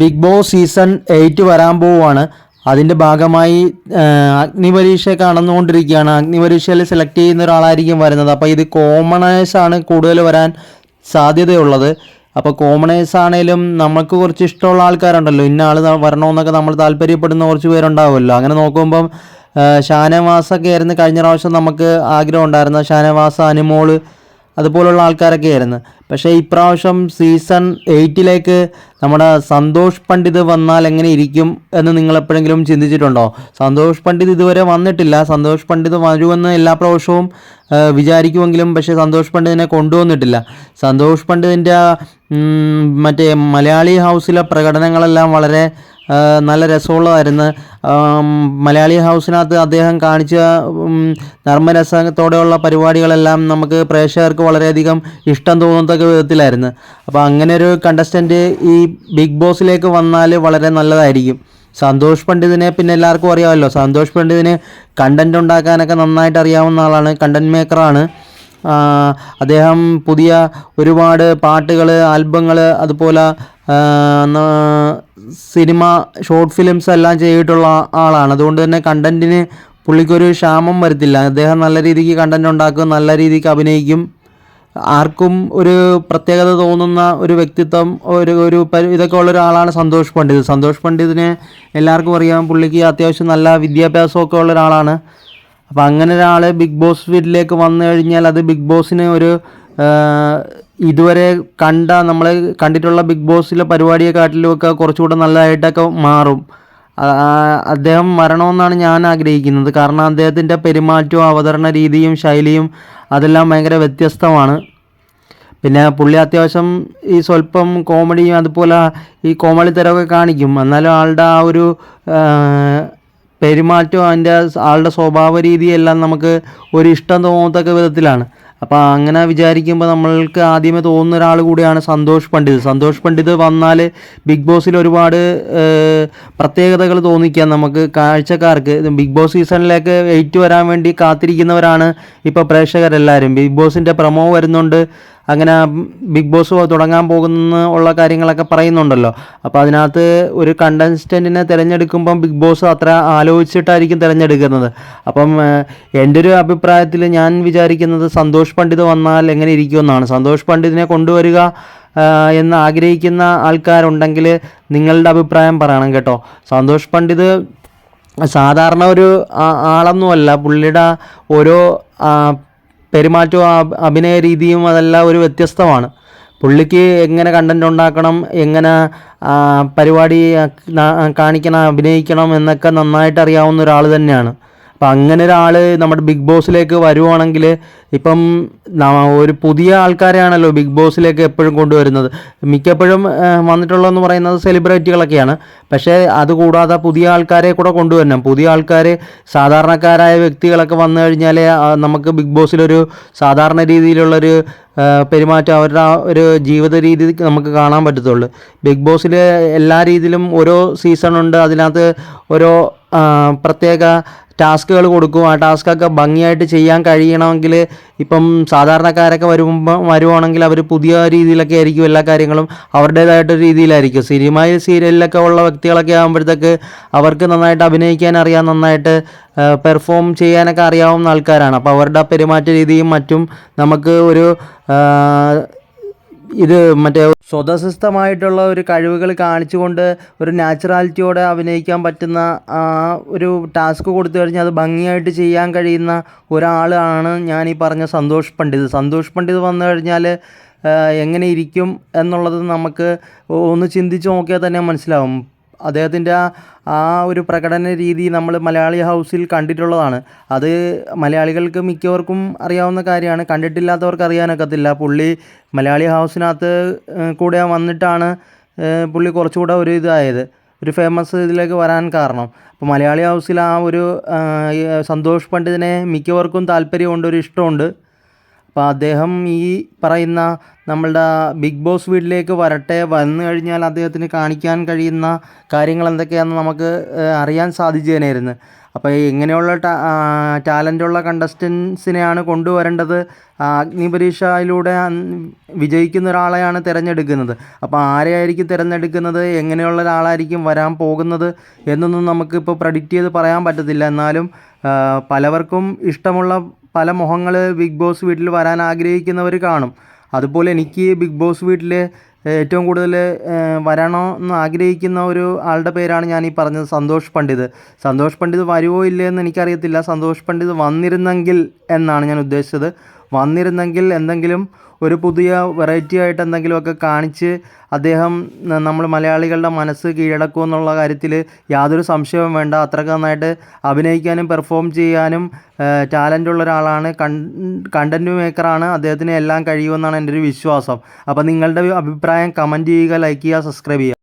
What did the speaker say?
Big boss season 8 വരാൻ പോവുകയാണ്. അതിൻ്റെ ഭാഗമായി അഗ്നിപരീക്ഷയൊക്കെ നടന്നുകൊണ്ടിരിക്കുകയാണ്. അഗ്നിപരീക്ഷയിൽ സെലക്ട് ചെയ്യുന്ന ഒരാളായിരിക്കും വരുന്നത്. അപ്പോൾ ഇത് കോമണേഴ്സാണ് കൂടുതൽ വരാൻ സാധ്യതയുള്ളത്. അപ്പോൾ കോമണേഴ്സ് ആണെങ്കിലും നമുക്ക് കുറച്ച് ഇഷ്ടമുള്ള ആൾക്കാരുണ്ടല്ലോ, ഇന്ന ആൾ വരണമെന്നൊക്കെ നമ്മൾ താല്പര്യപ്പെടുന്ന കുറച്ച് പേരുണ്ടാവുമല്ലോ. അങ്ങനെ നോക്കുമ്പം ഷാനവാസൊക്കെ ആയിരുന്നു കഴിഞ്ഞ പ്രാവശ്യം നമുക്ക് ആഗ്രഹം ഉണ്ടായിരുന്നത്. ഷാനവാസ, അനുമോള് അതുപോലുള്ള ആൾക്കാരൊക്കെ ആയിരുന്നു. പക്ഷേ ഇപ്രാവശ്യം സീസൺ 8 നമ്മുടെ സന്തോഷ് പണ്ഡിത് വന്നാൽ എങ്ങനെ ഇരിക്കും എന്ന് നിങ്ങൾ എപ്പോഴെങ്കിലും ചിന്തിച്ചിട്ടുണ്ടോ? സന്തോഷ് പണ്ഡിത് ഇതുവരെ വന്നിട്ടില്ല. സന്തോഷ് പണ്ഡിത് വരുമെന്ന് എല്ലാ പ്രാവശ്യവും വിചാരിക്കുമെങ്കിലും പക്ഷേ സന്തോഷ് പണ്ഡിതിനെ കൊണ്ടുവന്നിട്ടില്ല. സന്തോഷ് പണ്ഡിതിൻ്റെ മറ്റേ മലയാളി ഹൗസിലെ പ്രകടനങ്ങളെല്ലാം വളരെ നല്ല രസമുള്ളതായിരുന്നു. മലയാളി ഹൗസിനകത്ത് അദ്ദേഹം കാണിച്ച നർമ്മരസത്തോടെയുള്ള പരിപാടികളെല്ലാം നമുക്ക് പ്രേക്ഷകർക്ക് വളരെയധികം ഇഷ്ടം തോന്നത്തക്ക വിധത്തിലായിരുന്നു. അപ്പോൾ അങ്ങനെ ഒരു കണ്ടസ്റ്റൻറ്റ് ഈ ബിഗ് ബോസിലേക്ക് വന്നാൽ വളരെ നല്ലതായിരിക്കും. സന്തോഷ് പണ്ഡിതിനെ പിന്നെ എല്ലാവർക്കും അറിയാമല്ലോ. സന്തോഷ് പണ്ഡിതിന് കണ്ടൻറ് ഉണ്ടാക്കാനൊക്കെ നന്നായിട്ട് അറിയാവുന്ന ആളാണ്, കണ്ടൻറ് മേക്കറാണ്. അദ്ദേഹം പുതിയ ഒരുപാട് പാട്ടുകൾ, ആൽബങ്ങൾ, അതുപോലെ സിനിമ, ഷോർട്ട് ഫിലിംസ് എല്ലാം ചെയ്തിട്ടുള്ള ആളാണ്. അതുകൊണ്ട് തന്നെ കണ്ടൻറ്റിന് പുള്ളിക്കൊരു ക്ഷാമം വരത്തില്ല. അദ്ദേഹം നല്ല രീതിക്ക് കണ്ടൻറ് ഉണ്ടാക്കും, നല്ല രീതിക്ക് അഭിനയിക്കും. ആർക്കും ഒരു പ്രത്യേകത തോന്നുന്ന ഒരു വ്യക്തിത്വം, ഇതൊക്കെ ഉള്ള ഒരാളാണ് സന്തോഷ് പണ്ഡിത്. സന്തോഷ് പണ്ഡിതിനെ എല്ലാവർക്കും അറിയാം. പുള്ളിക്ക് അത്യാവശ്യം നല്ല വിദ്യാഭ്യാസമൊക്കെ ഉള്ള ഒരാളാണ്. അപ്പോൾ അങ്ങനെ ഒരാൾ ബിഗ് ബോസ് വീട്ടിലേക്ക് വന്നു കഴിഞ്ഞാൽ അത് ബിഗ് ബോസിന് ഒരു ഇതുവരെ നമ്മൾ കണ്ടിട്ടുള്ള ബിഗ് ബോസിലെ പരിപാടിയെക്കാട്ടിലുമൊക്കെ കുറച്ചുകൂടെ നല്ലതായിട്ടൊക്കെ മാറും. അദ്ദേഹം വരണമെന്നാണ് ഞാൻ ആഗ്രഹിക്കുന്നത്. കാരണം അദ്ദേഹത്തിൻ്റെ പെരുമാറ്റവും അവതരണ രീതിയും ശൈലിയും അതെല്ലാം ഭയങ്കര വ്യത്യസ്തമാണ്. പിന്നെ പുള്ളി അത്യാവശ്യം ഈ സ്വല്പം കോമഡിയും അതുപോലെ ഈ കോമഡി തരമൊക്കെ കാണിക്കും. എന്നാലും ആളുടെ ആ ഒരു പെരുമാറ്റവും ആളുടെ സ്വഭാവ രീതിയെല്ലാം നമുക്ക് ഒരു ഇഷ്ടം തോന്നത്തക്ക വിധത്തിലാണ്. അപ്പോൾ അങ്ങനെ വിചാരിക്കുമ്പോൾ നമ്മൾക്ക് ആദ്യമേ തോന്നുന്ന ഒരാൾ കൂടിയാണ് സന്തോഷ് പണ്ഡിത്. സന്തോഷ് പണ്ഡിത് വന്നാൽ ബിഗ് ബോസിൽ ഒരുപാട് പ്രത്യേകതകൾ തോന്നിക്കാം നമുക്ക് കാഴ്ചക്കാർക്ക്. ബിഗ് ബോസ് സീസണിലേക്ക് 8 വരാൻ വേണ്ടി കാത്തിരിക്കുന്നവരാണ് ഇപ്പോൾ പ്രേക്ഷകരെല്ലാവരും. ബിഗ് ബോസിൻ്റെ പ്രൊമോ വരുന്നുണ്ട്, അങ്ങനെ ബിഗ് ബോസ് തുടങ്ങാൻ പോകുന്ന ഉള്ള കാര്യങ്ങളൊക്കെ പറയുന്നുണ്ടല്ലോ. അപ്പോൾ അതിനകത്ത് ഒരു കണ്ടസ്റ്റൻറ്റിനെ തിരഞ്ഞെടുക്കുമ്പം ബിഗ് ബോസ് അത്ര ആലോചിച്ചിട്ടായിരിക്കും തിരഞ്ഞെടുക്കുന്നത്. അപ്പം എൻ്റെ ഒരു അഭിപ്രായത്തിൽ ഞാൻ വിചാരിക്കുന്നത് സന്തോഷ് പണ്ഡിത് വന്നാൽ എങ്ങനെ ഇരിക്കുമെന്നാണ്. സന്തോഷ് പണ്ഡിതിനെ കൊണ്ടുവരിക എന്ന് ആഗ്രഹിക്കുന്ന ആൾക്കാരുണ്ടെങ്കിൽ നിങ്ങളുടെ അഭിപ്രായം പറയണം കേട്ടോ. സന്തോഷ് പണ്ഡിത് സാധാരണ ഒരു ആളൊന്നുമല്ല. പുള്ളിയുടെ ഓരോ പെരുമാറ്റവും അഭിനയ രീതിയും അതെല്ലാം ഒരു വ്യത്യസ്തമാണ്. പുള്ളിക്ക് എങ്ങനെ കണ്ടൻറ് ഉണ്ടാക്കണം, എങ്ങനെ പരിപാടി കാണിക്കണം, അഭിനയിക്കണം എന്നൊക്കെ നന്നായിട്ട് അറിയാവുന്ന ഒരാൾ തന്നെയാണ്. അപ്പം അങ്ങനെ ഒരാൾ നമ്മുടെ ബിഗ് ബോസിലേക്ക് വരുവാണെങ്കിൽ, ഇപ്പം ഒരു പുതിയ ആൾക്കാരെയാണല്ലോ ബിഗ് ബോസിലേക്ക് എപ്പോഴും കൊണ്ടുവരുന്നത്. മിക്കപ്പോഴും വന്നിട്ടുള്ളതെന്ന് പറയുന്നത് സെലിബ്രിറ്റികളൊക്കെയാണ്. പക്ഷേ അതുകൂടാതെ പുതിയ ആൾക്കാരെ കൂടെ കൊണ്ടുവരണം. പുതിയ ആൾക്കാർ, സാധാരണക്കാരായ വ്യക്തികളൊക്കെ വന്നു കഴിഞ്ഞാൽ നമുക്ക് ബിഗ് ബോസിലൊരു സാധാരണ രീതിയിലുള്ളൊരു പെരുമാറ്റം, അവരുടെ ഒരു ജീവിത രീതി നമുക്ക് കാണാൻ പറ്റത്തുള്ളൂ. ബിഗ് ബോസിൽ എല്ലാ രീതിയിലും ഓരോ സീസണുണ്ട്. അതിനകത്ത് ഓരോ പ്രത്യേക ടാസ്കുകൾ കൊടുക്കും. ആ ടാസ്കൊക്കെ ഭംഗിയായിട്ട് ചെയ്യാൻ കഴിയണമെങ്കിൽ ഇപ്പം സാധാരണക്കാരൊക്കെ വരുവാണെങ്കിൽ അവർ പുതിയ രീതിയിലൊക്കെ ആയിരിക്കും എല്ലാ കാര്യങ്ങളും, അവരുടേതായിട്ടൊരു രീതിയിലായിരിക്കും. സീരിയലിലൊക്കെ ഉള്ള വ്യക്തികളൊക്കെ ആകുമ്പോഴത്തേക്ക് അവർക്ക് നന്നായിട്ട് അഭിനയിക്കാൻ അറിയാം, നന്നായിട്ട് പെർഫോം ചെയ്യാനൊക്കെ അറിയാവുന്ന ആൾക്കാരാണ്. അപ്പോൾ അവരുടെ പെരുമാറ്റ രീതിയും മറ്റും നമുക്ക് ഒരു മറ്റേ സ്വതസിദ്ധമായിട്ടുള്ള ഒരു കഴിവുകൾ കാണിച്ചുകൊണ്ട് ഒരു നാച്ചുറാലിറ്റിയോടെ അഭിനയിക്കാൻ പറ്റുന്ന ഒരു ടാസ്ക് കൊടുത്തു കഴിഞ്ഞാൽ അത് ഭംഗിയായിട്ട് ചെയ്യാൻ കഴിയുന്ന ഒരാളാണ് ഞാൻ ഈ പറഞ്ഞ സന്തോഷ് പണ്ഡിത്. സന്തോഷ് പണ്ഡിത് വന്നു കഴിഞ്ഞാൽ എങ്ങനെ ഇരിക്കും എന്നുള്ളത് നമുക്ക് ഒന്ന് ചിന്തിച്ച് നോക്കിയാൽ തന്നെ മനസ്സിലാവും. അദ്ദേഹത്തിൻ്റെ ആ ഒരു പ്രകടന രീതി നമ്മൾ മലയാളി ഹൗസിൽ കണ്ടിട്ടുള്ളതാണ്. അത് മലയാളികൾക്ക് മിക്കവർക്കും അറിയാവുന്ന കാര്യമാണ്. കണ്ടിട്ടില്ലാത്തവർക്ക് അറിയാനൊക്കത്തില്ല. പുള്ളി മലയാളി ഹൗസിനകത്ത് കൂടെ വന്നിട്ടാണ് പുള്ളി കുറച്ചുകൂടെ ഒരു ഇതായത്, ഒരു ഫേമസ് ഇതിലേക്ക് വരാൻ കാരണം. അപ്പോൾ മലയാളി ഹൗസിൽ ആ ഒരു സന്തോഷ് പണ്ഡിതിനെ മിക്കവർക്കും താല്പര്യമുണ്ട്, ഒരു ഇഷ്ടമുണ്ട്. അപ്പോൾ അദ്ദേഹം ഈ പറയുന്ന നമ്മളുടെ ബിഗ് ബോസ് വീട്ടിലേക്ക് വരട്ടെ, വന്നു കഴിഞ്ഞാൽ അദ്ദേഹത്തിന് കാണിക്കാൻ കഴിയുന്ന കാര്യങ്ങൾ എന്തൊക്കെയാണെന്ന് നമുക്ക് അറിയാൻ സാധിച്ചേനായിരുന്നു. അപ്പോൾ ഇങ്ങനെയുള്ള ടാലൻ്റുള്ള കണ്ടസ്റ്റൻസിനെയാണ് കൊണ്ടുവരേണ്ടത്. അഗ്നിപരീക്ഷയിലൂടെ വിജയിക്കുന്ന ഒരാളെയാണ് തിരഞ്ഞെടുക്കുന്നത്. അപ്പോൾ ആരെയായിരിക്കും തിരഞ്ഞെടുക്കുന്നത്, എങ്ങനെയുള്ള ഒരാളായിരിക്കും വരാൻ പോകുന്നത് എന്നൊന്നും നമുക്കിപ്പോൾ പ്രഡിക്റ്റ് ചെയ്ത് പറയാൻ പറ്റത്തില്ല. എന്നാലും പലവർക്കും ഇഷ്ടമുള്ള പല മുഖങ്ങൾ ബിഗ് ബോസ് വീട്ടിൽ വരാൻ ആഗ്രഹിക്കുന്നവർ കാണും. അതുപോലെ എനിക്ക് ബിഗ് ബോസ് വീട്ടിൽ ഏറ്റവും കൂടുതൽ വരണമെന്ന് ആഗ്രഹിക്കുന്ന ഒരു ആളുടെ പേരാണ് ഞാൻ ഈ പറഞ്ഞത്, സന്തോഷ് പണ്ഡിത്. സന്തോഷ് പണ്ഡിത് വരുമോ ഇല്ലേ എന്ന് എനിക്കറിയത്തില്ല. സന്തോഷ് പണ്ഡിത് വന്നിരുന്നെങ്കിൽ എന്നാണ് ഞാൻ ഉദ്ദേശിച്ചത്. വന്നിരുന്നെങ്കിൽ എന്തെങ്കിലും ഒരു പുതിയ വെറൈറ്റി ആയിട്ട് എന്തെങ്കിലുമൊക്കെ കാണിച്ച് അദ്ദേഹം നമ്മൾ മലയാളികളുടെ മനസ്സ് കീഴടക്കുമെന്നുള്ള കാര്യത്തിൽ യാതൊരു സംശയവും വേണ്ട. അത്രയ്ക്ക് നന്നായിട്ട് അഭിനയിക്കാനും പെർഫോം ചെയ്യാനും ടാലൻ്റുള്ള ഒരാളാണ്, കണ്ടൻറ് മേക്കറാണ്. അദ്ദേഹത്തിന് എല്ലാം കഴിയുമെന്നാണ് എൻ്റെ ഒരു വിശ്വാസം. അപ്പോൾ നിങ്ങളുടെ അഭിപ്രായം കമൻറ്റ് ചെയ്യുക, ലൈക്ക് ചെയ്യുക, സബ്സ്ക്രൈബ് ചെയ്യുക.